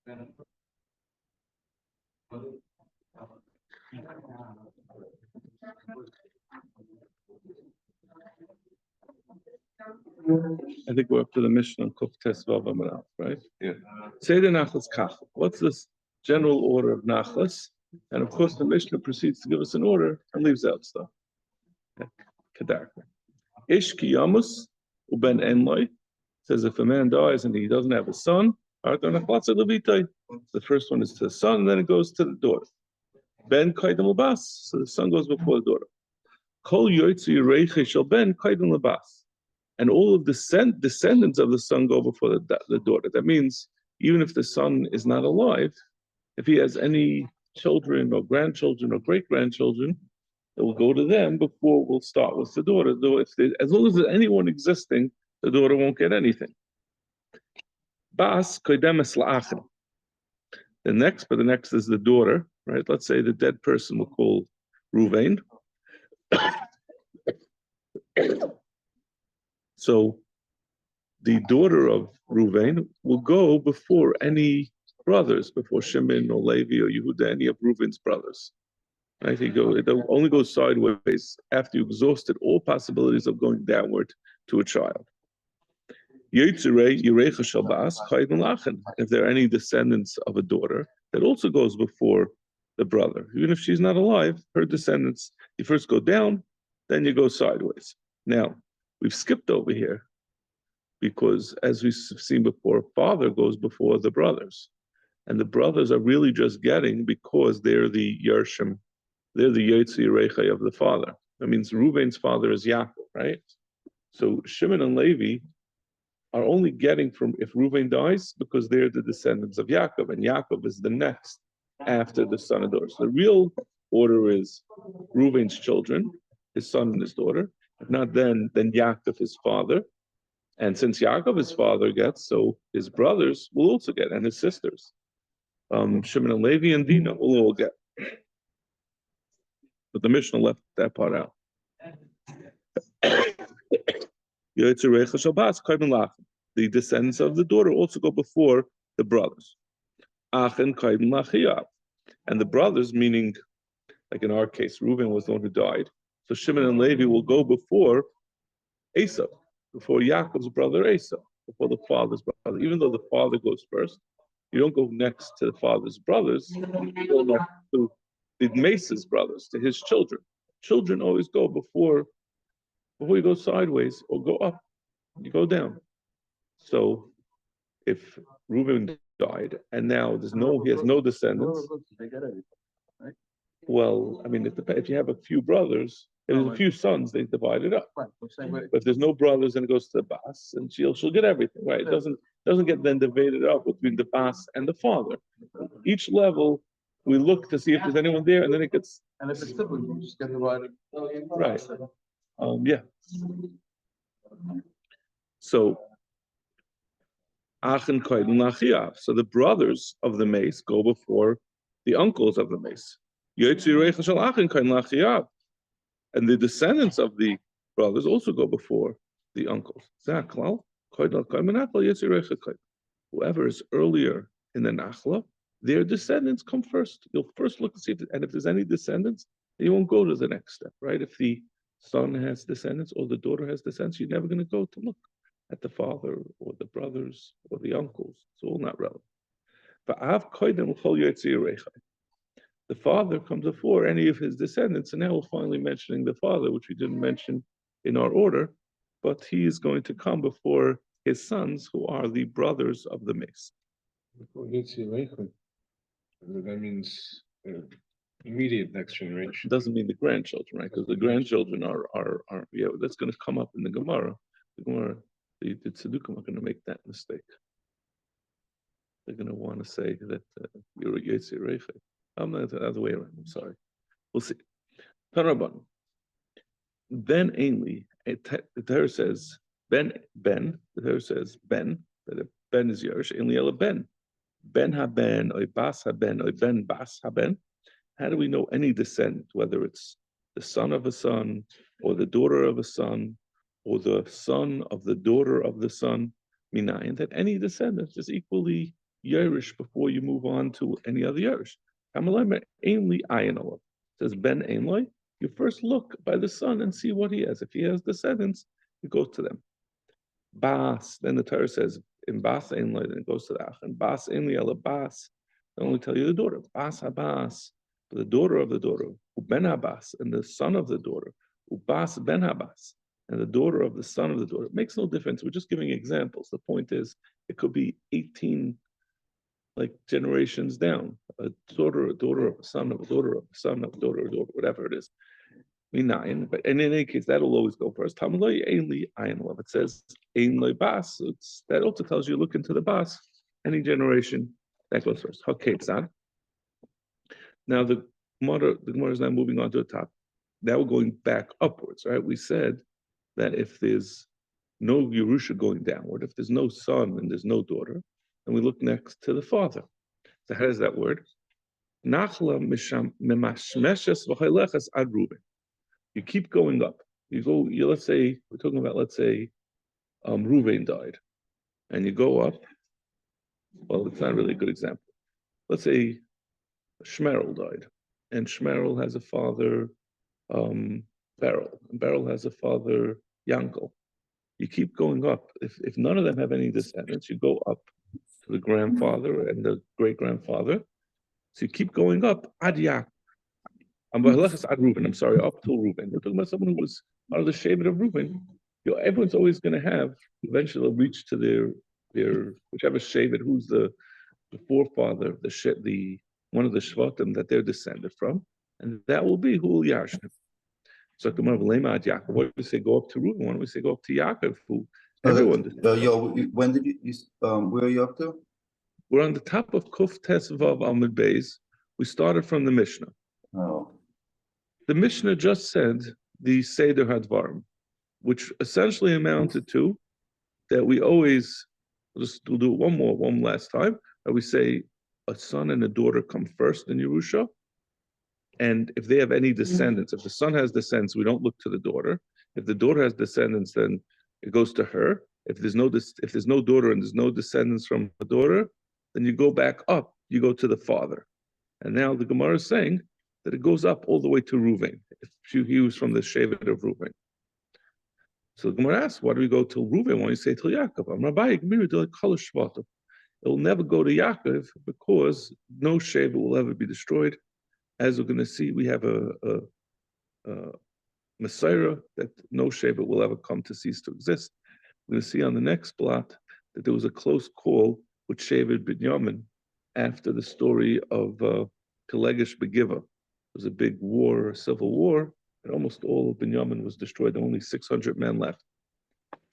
I think we're up to the mission on Kuf Tes Bava, right? Yeah. Say the Nachlas Kach. What's this general order of Nachlas? And of course, the Mishnah proceeds to give us an order and leaves out stuff. Kedar. Ish Kiyamus Uben Enloi says if a man dies and he doesn't have a son, the first one is to the son, and then it goes to the daughter. Ben Kaidam Labas, so the son goes before the daughter. Kol Yoitzu Yireiche Shel Ben Kaidam Labas. And all of the descendants of the son go before the daughter. That means even if the son is not alive, if he has any children or grandchildren or great-grandchildren, it will go to them before we'll start with the daughter. Though as long as there's anyone existing, the daughter won't get anything. Bas koidemes la'achin. The next is the daughter, right? Let's say the dead person we'll call Ruvain. So the daughter of Ruvain will go before any brothers, before Shimon or Levi or Yehuda, any of Reuven's brothers. Right? It only goes sideways after you exhausted all possibilities of going downward to a child. If there are any descendants of a daughter, that also goes before the brother. Even if she's not alive, her descendants, you first go down, then you go sideways. Now, we've skipped over here because, as we've seen before, father goes before the brothers. And the brothers are really just getting because they're the Yershim, they're the Yotzi Yerechai of the father. That means Reuven's father is Yaakov, right? So Shimon and Levi are only getting from if Reuven dies because they're the descendants of Yaakov, and Yaakov is the next after the son and daughter. So the real order is Reuven's children, his son and his daughter. If not, then Yaakov, his father. And since Yaakov, his father, gets, so his brothers will also get, and his sisters. Shimon and Levi and Dinah will all get. But the Mishnah left that part out. The descendants of the daughter also go before the brothers. And the brothers, meaning, like in our case, Reuven was the one who died. So Shimon and Levi will go before Esau, before Yaakov's brother Esau, before the father's brother. Even though the father goes first, you don't go next to the father's brothers, you go next to the Mesa's brothers, to his children. Children always go before you go sideways or go up, you go down. So if Reuben died and now he has no descendants. Well, I mean, it depends. If you have a few brothers, if there's a few sons, they divide it up. But if there's no brothers, then it goes to the Bas, and she'll get everything, right? It doesn't get then divided up between the Bas and the father. Each level, we look to see if there's anyone there, and then it gets. And if it's siblings, you just get divided. Right. Yeah. So, Achin Koydin Lachiav. So the brothers of the mace go before the uncles of the mace. And the descendants of the brothers also go before the uncles. Whoever is earlier in the Nachla, their descendants come first. You'll first look to see if there's any descendants, you won't go to the next step, right? If the son has descendants or the daughter has descendants, you're never going to go to look at the father or the brothers or the uncles. It's all not relevant. The father comes before any of his descendants, and now we're finally mentioning the father, which we didn't mention in our order, but he is going to come before his sons, who are the brothers of the mace. That means immediate next generation. It doesn't mean the grandchildren, right? Because the grandchildren are that's going to come up in the Gemara. The Tzedukim are going to make that mistake. They're going to want to say that you're a Yetzir Reichel. I'm not the other way around. I'm sorry. We'll see. Tanraban. Ben Ainli. The Torah says Ben. The Torah says Ben. That Ben is Yerush. Ainli Ela Ben. Ben haben or Bas haben or Ben Bas haben. How do we know any descendant, whether it's the son of a son or the daughter of a son or the son of the daughter of the son? Minayin, that any descendant is equally Yerush before you move on to any other Yerush. Ainly ayin says Ben Ainloi. You first look by the son and see what he has. If he has descendants, you go to them. Bas, then the Torah says in Bas Ainloi, then it goes to the Ach. And Bas Ainli ala Bas, they only tell you the daughter. Bas Habas, the daughter of the daughter. Ben Habas, and the son of the daughter. Ubas Ben Habas, and the daughter of the son of the daughter. It makes no difference. We're just giving examples. The point is, it could be 18 like generations down. A daughter of a son of a daughter of a son of a daughter, whatever it is. Minayin, but and in any case, that'll always go first. Tamaloi ainli ayin love. It says ain loy bas. That also tells you look into the bas. Any generation that goes first. Okay, son. Now the Gemara is now moving on to the top. Now we're going back upwards, right? We said that if there's no Yerusha going downward, if there's no son and there's no daughter, then we look next to the father. So how does that word? Nachla memashmeshes v'chaylechas ad Ruben. You keep going up. Let's say, we're talking about, Ruvain died. And you go up. Well, it's not really a good example. Let's say Shmerel died. And Shmerel has a father, Beryl. And Beryl has a father, Yankel. You keep going up. If none of them have any descendants, you go up to the grandfather and the great-grandfather. So you keep going up, ad Yaakov. I'm sorry, up till Reuben. We're talking about someone who was out of the shade of Reuben. Everyone's always going to have, eventually they'll reach to their whichever Shevet, who's the forefather, the one of the Shvatim that they're descended from, and that will be who will Yashim. So Yaakov. Why do we say go up to Reuben? Why don't we say go up to Yaakov? Who everyone. When did you where are you up to? We're on the top of Kuf Tes Vav Amud Beis. We started from the Mishnah. Oh. The Mishnah just said the Seder Hadvarim, which essentially amounted to that we always, we'll do it one last time, that we say a son and a daughter come first in Yerusha, and if they have any descendants, if the son has descendants, we don't look to the daughter. If the daughter has descendants, then it goes to her. If there's no daughter and there's no descendants from the daughter, then you go back up, you go to the father. And now the Gemara is saying that it goes up all the way to Reuven, if he was from the Shevet of Reuven. So the Gemara asks, why do we go to Reuven when you say to Yaakov? It will never go to Yaakov because no Shevet will ever be destroyed. As we're going to see, we have a Messiah that no Shevet will ever come to cease to exist. We're going to see on the next blot that there was a close call with Shevet Binyamin after the story of Pelegish Begiva. There was a big war, a civil war, and almost all of Binyamin was destroyed. Only 600 men left.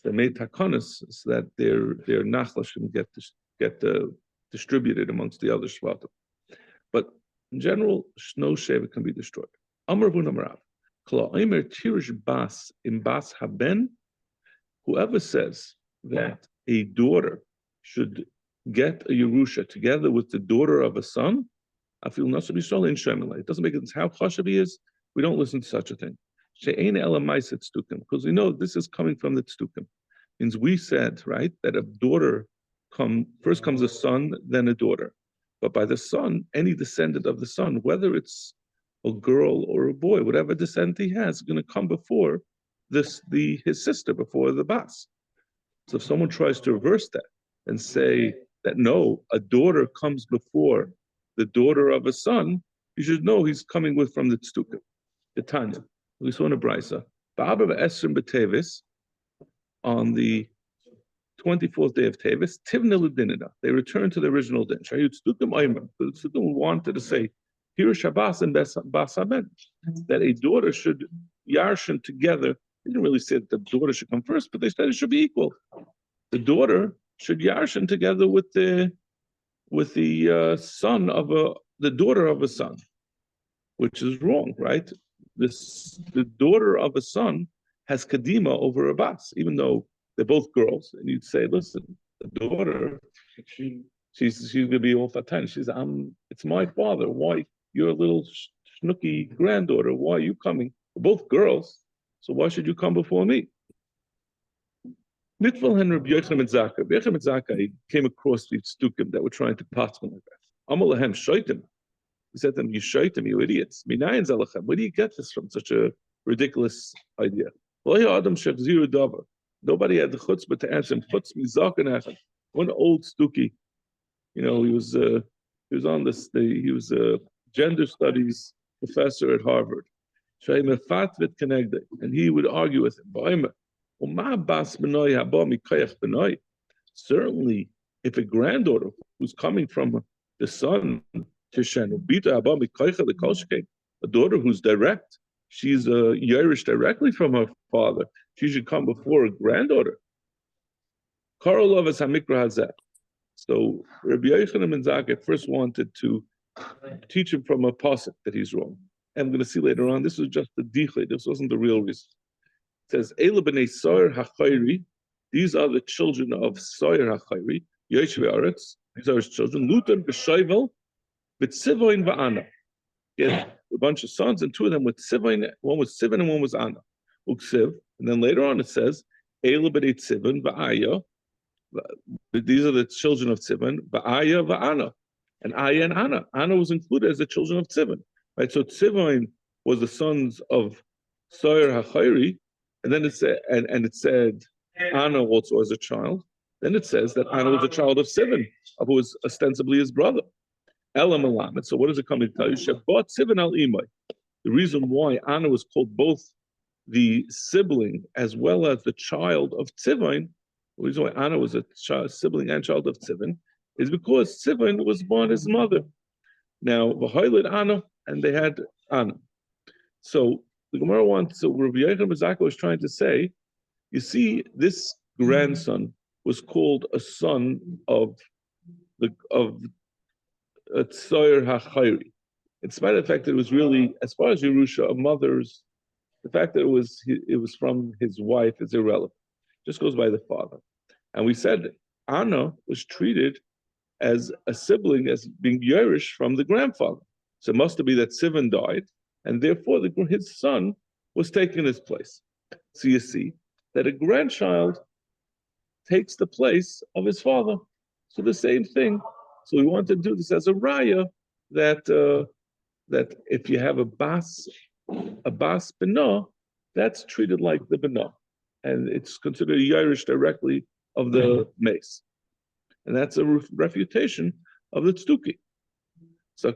They made takanas so that their nachla shouldn't get distributed amongst the other shvatim. But in general, no shevet can be destroyed. Amar v'un amarav, kla omer tirish bas im bas haben. Whoever says that a daughter should get a Yerusha together with the daughter of a son, I feel not to be so in Shemelech. It doesn't make sense how chashav he is. We don't listen to such a thing. She'ein ela ma'aset tztukim, because we know this is coming from the tztukim. Means we said, right, that a daughter first comes a son, then a daughter. But by the son, any descendant of the son, whether it's a girl or a boy, whatever descent he has, is going to come before his sister, before the bas. So if someone tries to reverse that and say that no, a daughter comes before the daughter of a son, you should know he's coming from the tztukim. The Tanya. We saw in a brisa. Bava Esrim B'Tevis, on the 24th day of Tevis, Tivna Ludinina. They returned to the original din. Shayut Tztukim Oimer. The Tztukim wanted to say, here is Shabbos and Bas Haben, that a daughter should yarshin together. They didn't really say that the daughter should come first, but they said it should be equal. The daughter should yarshin together with the son of the daughter of a son, which is wrong, right? The daughter of a son has kadima over a bas, even though they're both girls. And you'd say, listen, the daughter, she's going to be all fatan. It's my father. Why? You're a little snooky granddaughter. Why are you coming? We're both girls, so why should you come before me? Nitval and Rabbi Yochanan and Zakkai. Rabbi Yochanan and Zakkai came across these stukim that were trying to pass on like that. Amalahem shaitim. He said to them, "You shaitim, you idiots. Minayin zalachem. Where do you get this from? Such a ridiculous idea." Nobody had the chutzpah to answer him. One old stuki, he was on this. He was a gender studies professor at Harvard. And he would argue with him. Certainly, if a granddaughter who's coming from the son, a daughter who's direct, she's Yerush directly from her father, she should come before a granddaughter. So Rabbi Yochanan ben Zakkai first wanted to teach him from a pasuk that he's wrong. And I'm going to see later on, this was just the dichle, this wasn't the real reason. It says, Eila b'nei Soyer hachayri, these are the children of Soyer hachayri, Yeshve Aretz, these are his children, Lutan b'shayvel, b'tzivoin va'ana. He had a bunch of sons, and two of them with Tzivoin, one was Tzivon and one was Ana. Uksiv, and then later on it says, Eila b'nei Tzivon va'aya, these are the children of Tzivon, va'aya va'ana. And Aya and Ana. Ana was included as the children of Tzivon. Right, so Tzivon was the sons of Soyer HaChayri, and then it said, and it said Ana also as a child. Then it says that Ana was a child of Tzivon, who was ostensibly his brother. Elam Alamet. So what does it come to tell you? Shabbat Tzivon al Imai. The reason why Ana was called both the sibling as well as the child of Tzivon, the reason why Ana was a sibling and child of Tzivon, is because Tzivon was born his mother. Now, v'hoyled Ana, and they had Ana. So the Gemara wants. So Rabbi Yochanan ben Zakkai was trying to say, you see, this grandson was called a son of Tzoyer HaChayri, in spite of the fact that it was really, as far as Yerusha, a mother's. The fact that it was from his wife is irrelevant. It just goes by the father. And we said Ana was treated as a sibling, as being Yerush from the grandfather. So it must be that Tzivon died, and therefore his son was taking his place. So you see that a grandchild takes the place of his father. So the same thing. So we want to do this as a raya that if you have a bas b'no, that's treated like the b'no, and it's considered a Yerush directly of the mace. And that's a refutation of the tztuki. So how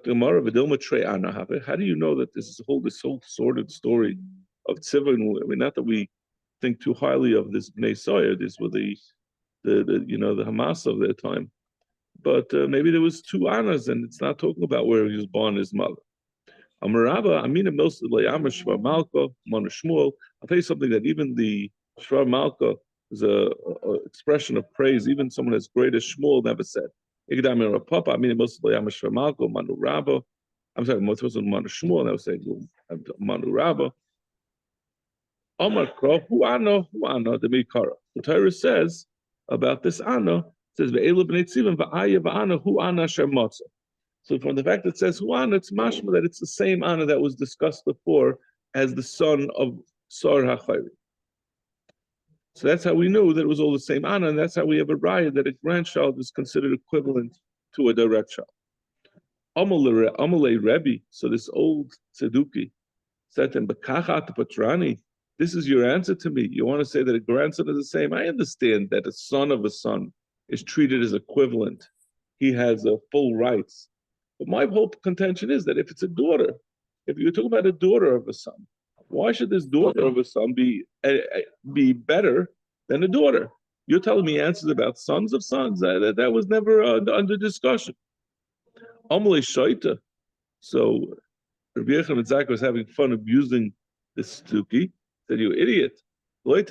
do you know that this whole sordid story of Tzivon? I mean, not that we think too highly of this Bnei Soyer. These were the Hamas of their time, but maybe there was two Anas, and it's not talking about where he was born, his mother. Amarava, Amina Milsad Amar Shvar Malka, Mona Shmuel. I'll tell you something that even the Shvar Malka is a expression of praise. Even someone as great as Shmuel never said. I'm sorry, most was Manu Shmuel, and I was saying Manu Rabba. Omar Kro, who Ana, the Mikara. The Torah says about this Ana, says Ve'elu b'nei Tzivon va'aya va'ana hu Ana shermotza. So from the fact that it says hu Ana, it's mashma that it's the same Ana that was discussed before as the son of Sar HaChayri. So that's how we knew that it was all the same Ana, and that's how we have a raya that a grandchild is considered equivalent to a direct child. Amalei Rebbe, so this old Tzeduki said to him, B'kachat patrani, this is your answer to me. You want to say that a grandson is the same? I understand that a son of a son is treated as equivalent. He has full rights. But my whole contention is that if it's a daughter, if you're talking about a daughter of a son, why should this daughter of a son be better than a daughter? You're telling me answers about sons of sons. That was never under discussion. Amalei Shaita. So Rabbi Yochanan ben Zakkai was having fun abusing this Stuki. Said, you idiot. The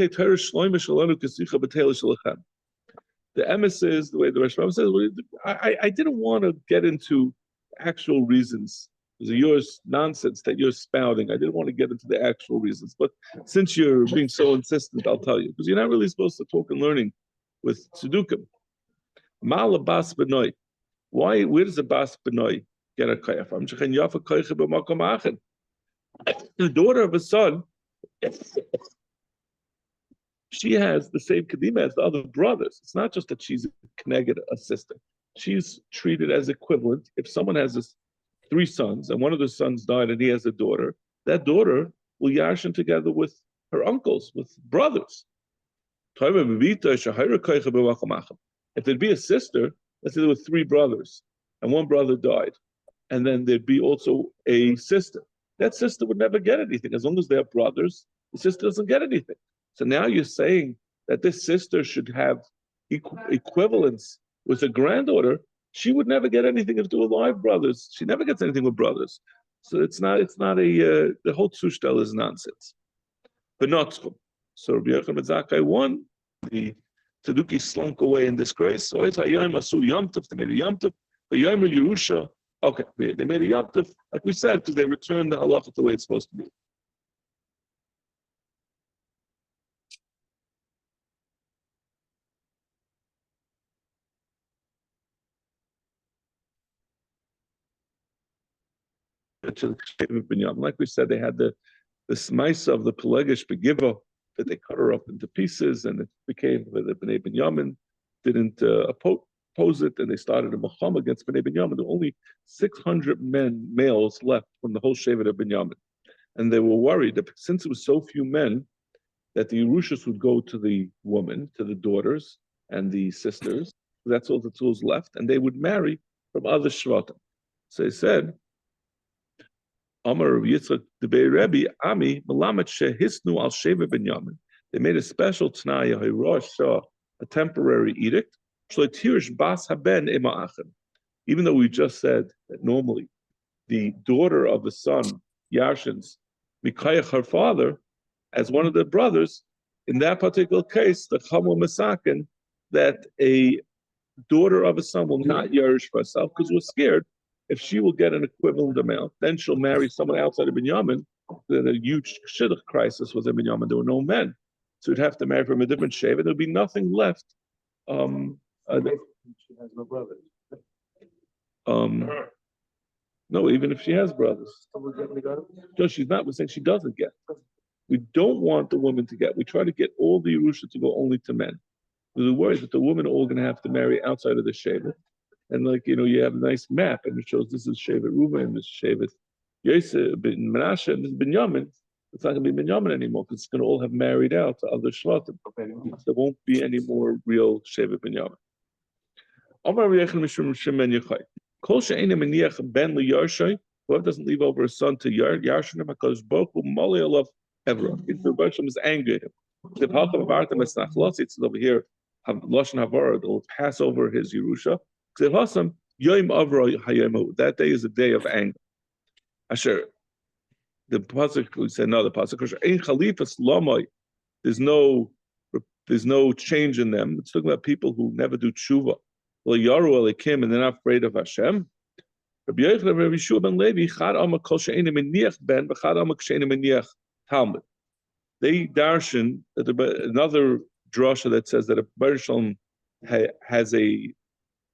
emes is, the way the Rashbam says, I didn't want to get into actual reasons. It was yours nonsense that you're spouting. I didn't want to get into the actual reasons. But since you're being so insistent, I'll tell you. Because you're not really supposed to talk and learning with Tzedukim. Ma'ala bas b'noi. Why? Where does the bas b'noi get a kayaf? The daughter of a son she has the same kedima as the other brothers. It's not just that she's connected a sister. She's treated as equivalent. If someone has three sons and one of the sons died and he has a daughter, that daughter will yarshin together with her uncles, with brothers. If there'd be a sister, let's say there were three brothers and one brother died, and then there'd be also a sister. That sister would never get anything. As long as they're brothers, the sister doesn't get anything. So now you're saying that this sister should have equivalence with a granddaughter. She would never get anything if they were live brothers. She never gets anything with brothers. So it's not the whole tzushtel is nonsense. But not so. So Rabbi Yochanan ben Zakkai won. The Tzeduki slunk away in disgrace. So it's Hayom Asu Yom Tov. They made a Yom Tov. But Yom Yerusha. Okay, they made a Yom Tov, like we said, because they returned the halacha the way it's supposed to be. Like we said, they had the smice of the Pelegish Begiva that they cut her up into pieces, and it became the Bnei Binyamin didn't oppose it, and they started a Muhammad against Bnei Binyamin. There were only 600 males left from the whole Shevet of Binyamin, and they were worried that since it was so few men, that the Yerushas would go to the woman, to the daughters and the sisters. That's all the tools left, and they would marry from other Shvatim. So they said, Amar Yitzchak Debei Rebbe Ami Melamed Shehisnu Al Sheva Binyamin. They made a special Tnaya Hirosh, a temporary edict. Shloitirish Bas Haben Ema Achem. Even though we just said that normally the daughter of the son Yarshins Mikayach her father as one of the brothers. In that particular case, the Chamo Masakin that a daughter of a son will not yarish for herself because we're scared. If she will get an equivalent amount, then she'll marry someone outside of Binyamin. Then a huge shidduch crisis was in Binyamin. There were no men. So you'd have to marry from a different shave, and there'd be nothing left. She has no brothers. No, even if she has brothers. No, she's not. We're saying she doesn't get. We don't want the woman to get. We try to get all the Yerusha to go only to men. We're worried that the women are all going to have to marry outside of the Shevet. And you have a nice map, and it shows this is Shevet Reuben, this is Shevet Yosef, Menashe, and this is Binyamin. It's not going to be Binyamin anymore because it's going to all have married out to other Shvatim. There won't be any more real Shevet Binyamin. Whoever doesn't leave over a son to Yarshanim, because Baruch Hu Mali Allah Evra. The Bershom is angry at him. The Halcham of Artem is Nachlos. It's over here. Lashon Havara. They'll pass over his Yerusha. That day is a day of anger. Asher, the pasuk we said no. The pasuk there's no change in them. It's talking about people who never do tshuva. Well, yaru alekim, and they're not afraid of Hashem. Rabbi Yochanan, Rabbi Yeshua ben Levi, chad amak kol she'enim meniach ben, v'chad amak she'enim meniach talmud. They darshan another drasha that says that a Baruch Shalom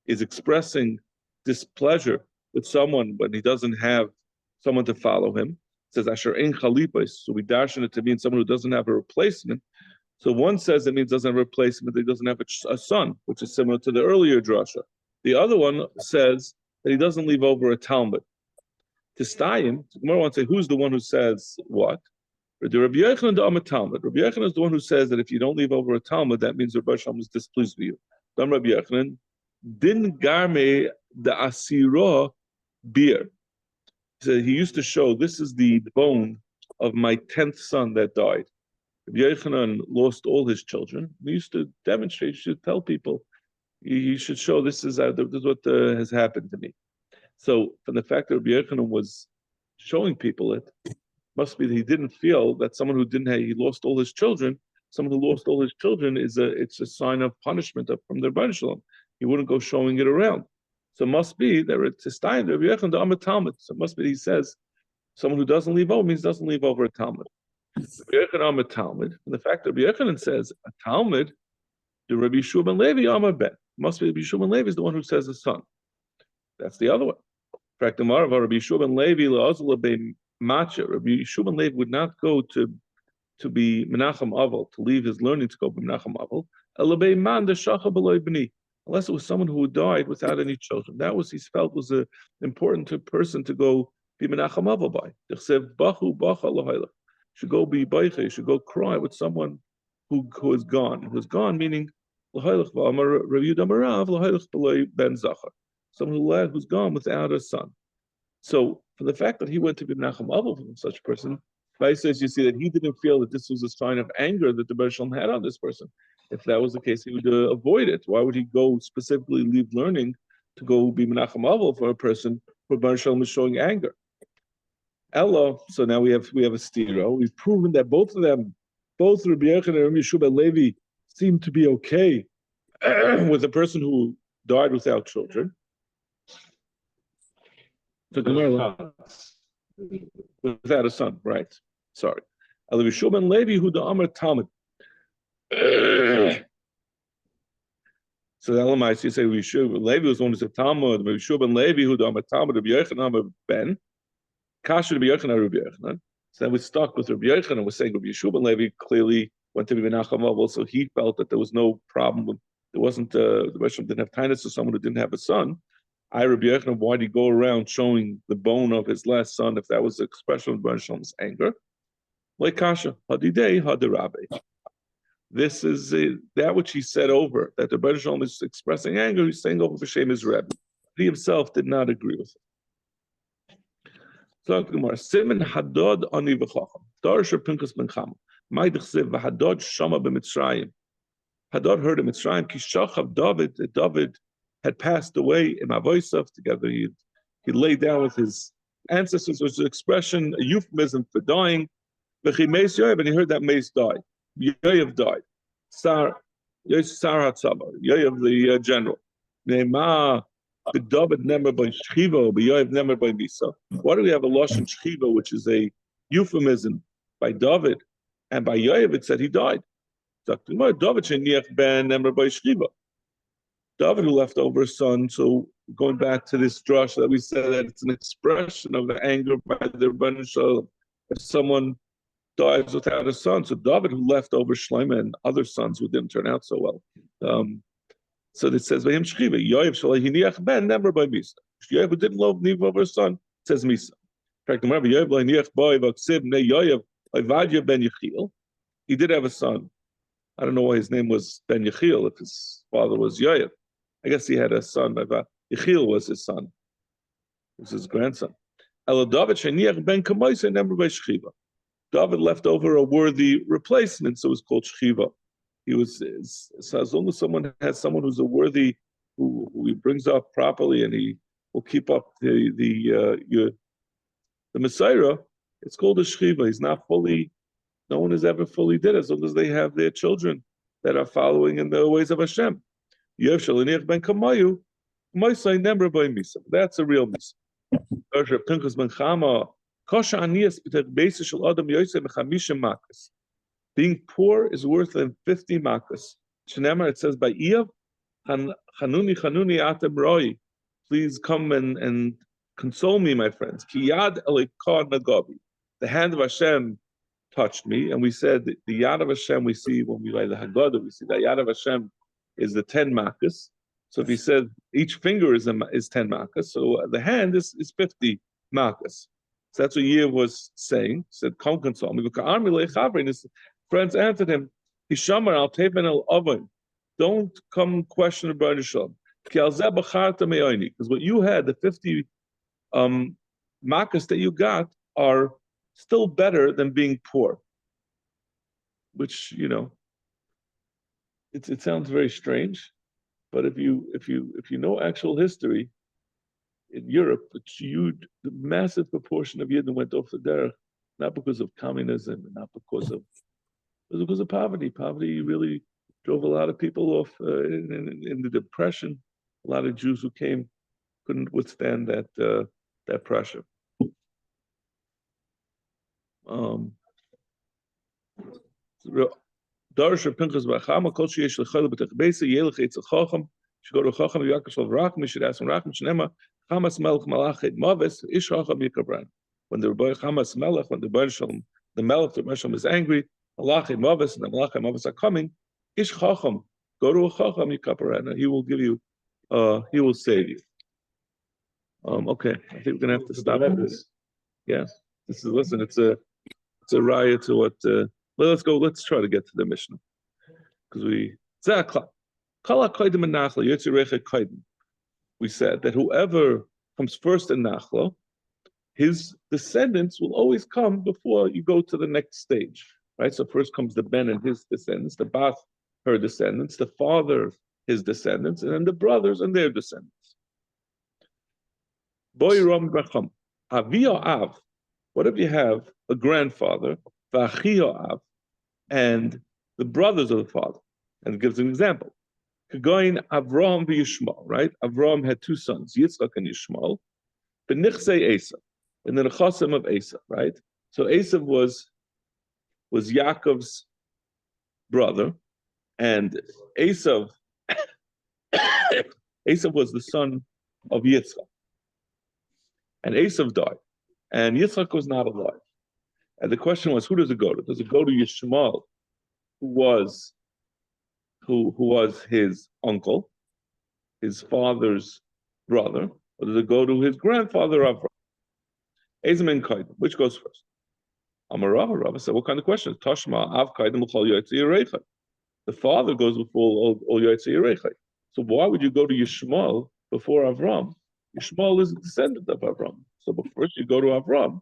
is expressing displeasure with someone when he doesn't have someone to follow him. It says Asher ein chalipas. So we darshan it to mean someone who doesn't have a replacement. So one says it means doesn't have a replacement, he doesn't have a son, which is similar to the earlier drasha. The other one says that he doesn't leave over a Talmud. To Stayim, Gemara wants to say who's the one who says what? The Rabbi Yochanan the Talmud. Rabbi Yochanan is the one who says that if you don't leave over a Talmud, that means Rabbi Shalom is displeased with you. Dam Rabbi Yochanan, din garme the asira beer. He said he used to show this is the bone of my 10th son that died. Rabbi Yochanan lost all his children. He used to demonstrate. He should tell people. You should show this is what has happened to me. So from the fact that Rabbi Yochanan was showing people it, must be that he didn't feel that someone who he lost all his children. Someone who lost all his children it's a sign of punishment from the Rebbeinu Shalom. He wouldn't go showing it around. So it must be that it's a stein Rabbi Yochanan the Amar Talmud. So it must be he says someone who doesn't leave over means doesn't leave over a Talmud. Rabbi Yochanan Amar Talmud. And the fact that Rabbi Yochanan says a Talmud, the Rabbi Yeshua ben Levi Amar Ben. Must be Rabbi Yeshua ben Levi is the one who says the son. That's the other one. In fact, the Marava Rabbi Yeshua ben Levi la'azla ben Macha. Rabbi Yeshua ben Levi would not go to to be Menachem Aval, to leave his learning to go be Menachem Aval, Elabei Man the Shacha B'loi B'ni, unless it was someone who died without any children. That was, he felt, was an important person to go be Menachem Aval by. Dechsev Bachu Bacha L'Hailach. Should go be Baiche, should go cry with someone who is gone. Who's gone, meaning L'Hailach V'amar Rav Yehuda Marav L'Hailach B'loi Ben Zachar. Someone who's gone without a son. So, for the fact that he went to be Menachem Aval from such a person, Bai says you see that he didn't feel that this was a sign of anger that the Baruch Shalom had on this person. If that was the case, he would avoid it. Why would he go specifically leave learning to go be Menachem Aval for a person where Baruch Shalom is showing anger? Ella, so now we have a stira. We've proven that both of them, both Rabbi Yochanan and Rabbi Yeshua ben Levi, seem to be okay with a person who died without children. Without a son, right? Sorry. Rabbi Yeshua ben Levi, who the Amar Talmud. So the Elamite, you say Rabbi Yeshua ben Levi was one who said Talmud. Rabbi Yeshua ben Levi, who the Amar Talmud. Rabbi Yochanan Amar Ben. Kasha Rabbi Yochanan, Rabbi Yochanan. So then we stuck with Rabbi Yochanan and we're saying Rabbi Yeshua ben Levi clearly went to be Menachem Aval, so he felt that there was no problem with, there wasn't, the Rebbe didn't have tinus to someone who didn't have a son. Rabbi Yochanan, why did he go around showing the bone of his last son if that was the expression of Rebbe Shalom's anger? Like Kasha, Hadidei, Hadirabe. This is that which he said over, that the Rebbe Shalom is expressing anger, he's saying over B'Shem his Rebbe. He himself did not agree with it. So Gemara, Simen Hadod Ani V'Chacham, Darsha Pinchas Ben Chama, Ma'idich Ziv V'Hadod Shama B'Mitzrayim. Hadod heard in Mitzrayim, Ki Shachav David, that David had passed away in Avosav together. He laid down with his ancestors, which is an expression, a euphemism for dying. V'chi Meis Yoav, and he heard that Meis died. Yoav died. Sar Hatzava, Yoav the general. Ne'ma David never by Shchiva, but Yoav never by Misa. Why do we have a Lashon Shchiva, which is a euphemism by David, and by Yoav it said he died? David ben never by Shchiva. David who left over a son. So going back to this drush that we said that it's an expression of the anger by the Rebbeinu Shalom if someone dies without a son. So David who left over Shlomo and other sons who didn't turn out so well. So it says by him Shchiva, Yoav Shalahiniach ben never by Misa. Yoav who didn't leave over a son, it says Misa. In fact, remember Yoav Lahiniach boy Vaksiv ne Yoav Ivadya ben Yechiel. He did have a son. I don't know why his name was Ben Yechiel if his father was Yoav. I guess he had a son. Yechiel was his son. It was his grandson. David left over a worthy replacement, so it was called Shchiva. He was, so as long as someone has someone who's a worthy, who he brings up properly and he will keep up the Messiah, it's called a Shchiva. He's not fully, no one is ever fully dead as long as they have their children that are following in the ways of Hashem. That's a real Misa. Being poor is worse than 50 makas. It says by Iyav, Chanuni atem roi. Please come and console me, my friends. Ki yad elikad nagabi. The hand of Hashem touched me, and we said the yad of Hashem we see when we write the Haggadah. We see the yad of Hashem is the 10 makas. So if he said each finger is 10 makas, so the hand is 50 makas. So that's what Yev was saying. He said, "Come console me." And his friends answered him, "Hishamar al teven el oven." Don't come question about Hashem. Because what you had, the 50 makas that you got, are still better than being poor. Which, you know, it sounds very strange, but if you know actual history, in Europe, the massive proportion of Yidden went off the derech, not because of communism, not because of poverty. Poverty really drove a lot of people off in the Depression. A lot of Jews who came couldn't withstand that pressure. Darsha Pinchas Bachama, Kol Sheyesh Lechol B'Tech Beisa, Yelech Eitzel Chacham, should go to Chacham, Yakashov Rachmi, should ask him Rachmi, Shnema, Chamas Melech Malach Et Maves, Ish Chacham Yikabran. When the Rebbe Chamas Melech, when the Rebbe Shalom, the Melech, the Rebbe Shalom is angry, Malachi Mavis and the Malachi Mavis are coming. Ish Chacham, go to a Chacham, Yikaparana. He will give you, he will save you. Okay, I think we're gonna have to stop this. Yeah, this is listen. It's a riot to what. Well, let's go. Let's try to get to the Mishnah because we said that whoever comes first in Nachla, his descendants will always come before you go to the next stage, right? So first comes the Ben and his descendants, the Bath, her descendants, the father, his descendants, and then the brothers and their descendants. Boy Ram Bracham, Avia Av. What if you have a grandfather, Vachio Av, and the brothers of the father? And it gives an example. Going Avram v'Yishmael, right? Avram had two sons, Yitzchak and Yishmael. Benichsei Esav, and then the Chasim of Esav, right? So Esav was Yaakov's brother, and Esav was the son of Yitzchak. And Esav died, and Yitzchak was not alive. And the question was, who does it go to? Does it go to Yishmael, who was his uncle, his father's brother, or does it go to his grandfather Avram? Ezamen Kaidim, which goes first? Amarav, Rav said, what kind of question? Tashma Av Kaidim L'chol Yotzei Yereichai. The father goes before all Yotzei Yereichai. So why would you go to Yishmael before Avram? Yishmael is a descendant of Avram. So first you go to Avram,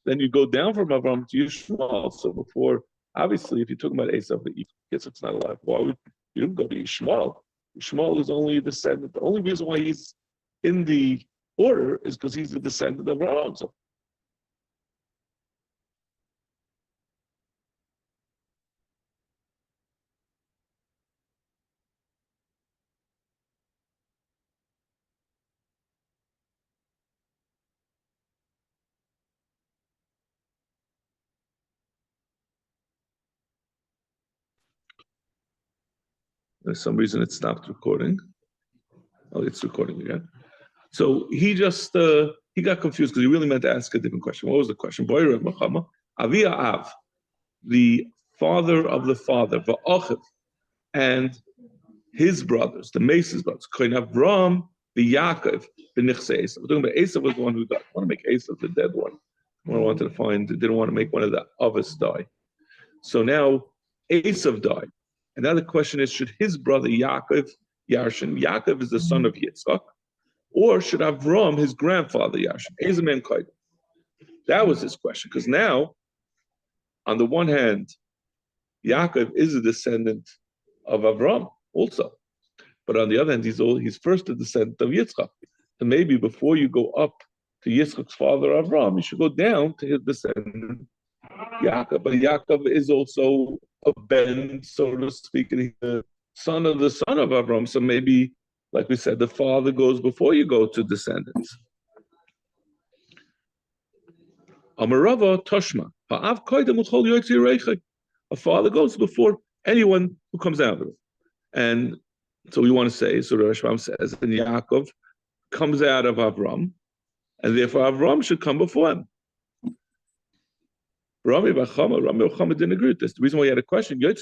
then you go down from Avram to Yishmael. So before, obviously, if you're talking about Esav, it's not alive. Why would you don't go to Yishmael? Yishmael is only a descendant. The only reason why he's in the order is because he's a descendant of Avram. So there's some reason it stopped recording. Oh, it's recording again. So he just he got confused because he really meant to ask a different question. What was the question? Avia Av, the father of the father, Va'achiv, and his brothers, the Mesa's brothers, Koin Avram, the Yaakov, the Nichse Esav. We're talking about Esav was the one who died. I want to make Esav the dead one. I wanted to find, didn't want to make one of the others die. So now Esav died. And now the question is, should his brother Yaakov, Yarshin, Yaakov is the son of Yitzchak, or should Avram, his grandfather Yarshin? Ezaman Kaidim. That was his question. Because now, on the one hand, Yaakov is a descendant of Avram also. But on the other hand, he's first a descendant of Yitzchak. So maybe before you go up to Yitzchak's father Avram, you should go down to his descendant Yaakov. But Yaakov is also a Ben, so to speak, and he's the son of Avram. So maybe, like we said, the father goes before you go to descendants. Amarava Toshma. A father goes before anyone who comes out of it. And so we want to say, so the Rashbam says, and Yaakov comes out of Avram, and therefore Avram should come before him. Rami Bachama didn't agree with this. The reason why he had a question, when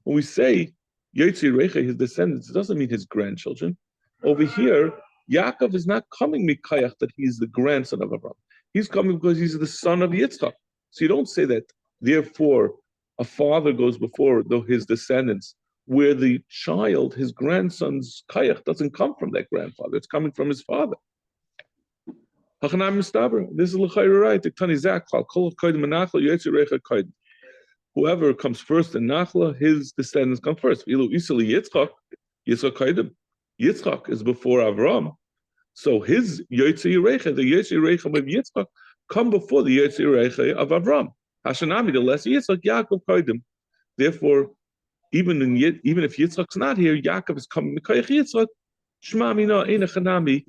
we say Yotzi Reicha, his descendants, it doesn't mean his grandchildren. Over here, Yaakov is not coming mikayach that he's the grandson of Avram. He's coming because he's the son of Yitzchak. So you don't say that, therefore, a father goes before his descendants, where the child, his grandson's kayach, doesn't come from that grandfather. It's coming from his father. This is l'chayra whoever comes first in Nachla, his descendants come first. Yitzchak is before Avram. So his Yotzei Yereicha, the Yotzei Yereicha of Yitzchak, come before the Yotzei Yereicha of Avram. Hashanami, the less Yitzchak, Yaakov Kaidim. Therefore, even if Yitzchak's not here, Yaakov is coming. Yitzchak, Shmamina, Einachanami.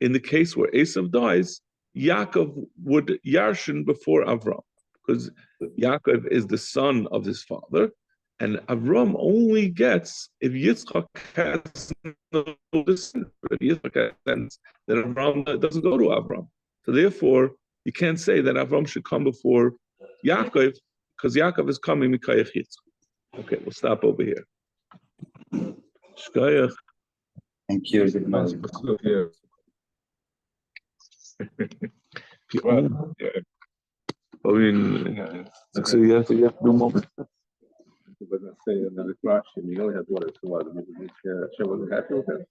In the case where Esav dies, Yaakov would Yarshin before Avram, because Yaakov is the son of his father, and Avram only gets if Yitzchak has no descendants. If Yitzchak has descendants, then Avram doesn't go to Avram. So therefore, you can't say that Avram should come before Yaakov, because Yaakov is coming Mikayach Yitzchak. Okay, we'll stop over here. Shkayach. Thank you. I mean, so you have to do more. But let's say in the class, you only have one or two others. She wasn't happy with it.